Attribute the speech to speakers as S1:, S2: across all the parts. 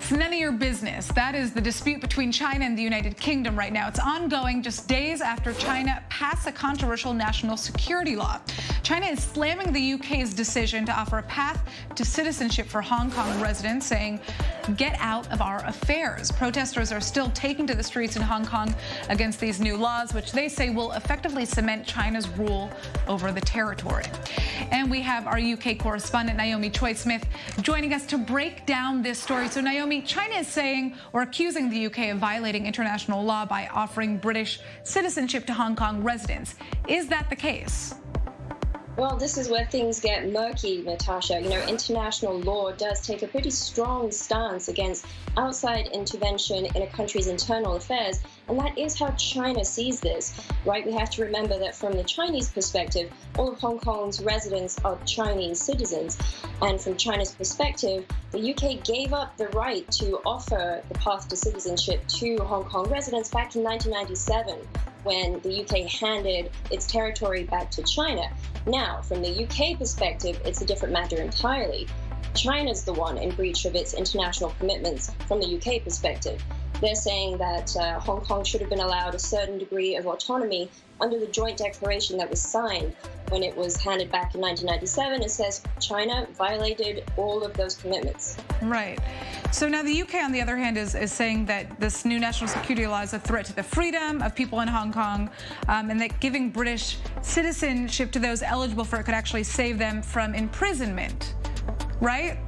S1: It's none of your business. That is the dispute between China and the United Kingdom right now. It's ongoing just days after China passed a controversial national security law. China is slamming the UK's decision to offer a path to citizenship for Hong Kong residents, saying, "Get out of our affairs." Protesters are still taking to the streets in Hong Kong against these new laws, which they say will effectively cement China's rule over the territory. And we have our UK correspondent, Naomi Choi-Smith, joining us to break down this story. So, Naomi, China is saying or accusing the UK of violating international law by offering British citizenship to Hong Kong residents. Is that the case?
S2: Well, this is where things get murky, Natasha. You know, international law does take a pretty strong stance against outside intervention in a country's internal affairs, and that is how China sees this, right? We have to remember that from the Chinese perspective, all of Hong Kong's residents are Chinese citizens, and from China's perspective, the UK gave up the right to offer the path to citizenship to Hong Kong residents back in 1997, when the UK handed its territory back to China. Now, from the UK perspective, it's a different matter entirely. China's the one in breach of its international commitments from the UK perspective. They're saying that Hong Kong should have been allowed a certain degree of autonomy under the joint declaration that was signed when it was handed back in 1997. It says China violated all of those commitments.
S1: Right. So now the UK, on the other hand, is saying that this new national security law is a threat to the freedom of people in Hong Kong, and that giving British citizenship to those eligible for it could actually save them from imprisonment, right?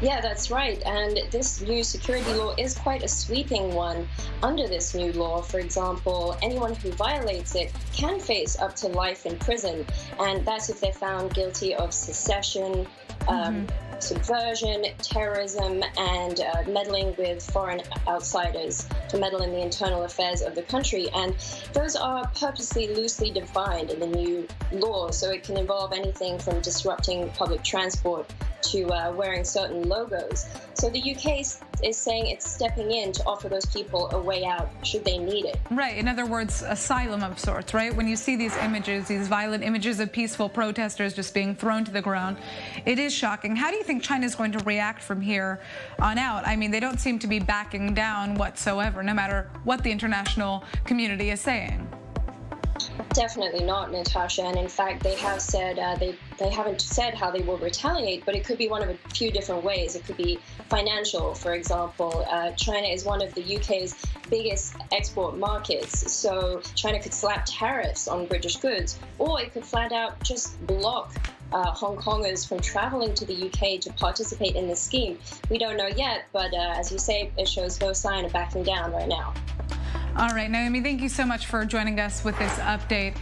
S2: Yeah, that's right. And this new security law is quite a sweeping one. Under this new law, for example, anyone who violates it can face up to life in prison. And that's if they're found guilty of secession, subversion, terrorism, and meddling with foreign outsiders to meddle in the internal affairs of the country. And those are purposely loosely defined in the new law, so it can involve anything from disrupting public transport to wearing certain logos. So the UK is saying it's stepping in to offer those people a way out should they need it.
S1: Right. In other words, asylum of sorts, right? When you see these images, these violent images of peaceful protesters just being thrown to the ground, it is shocking. How do you think China is going to react from here on out? I mean, they don't seem to be backing down whatsoever, no matter what the international community is saying.
S2: Definitely not, Natasha. And in fact, they have said they haven't said how they will retaliate, but it could be one of a few different ways. It could be financial, for example. China is one of the UK's biggest export markets, so China could slap tariffs on British goods, or it could flat out just block Hong Kongers from traveling to the UK to participate in this scheme. We don't know yet, but as you say, it shows no sign of backing down right now.
S1: All right, Naomi, thank you so much for joining us with this update.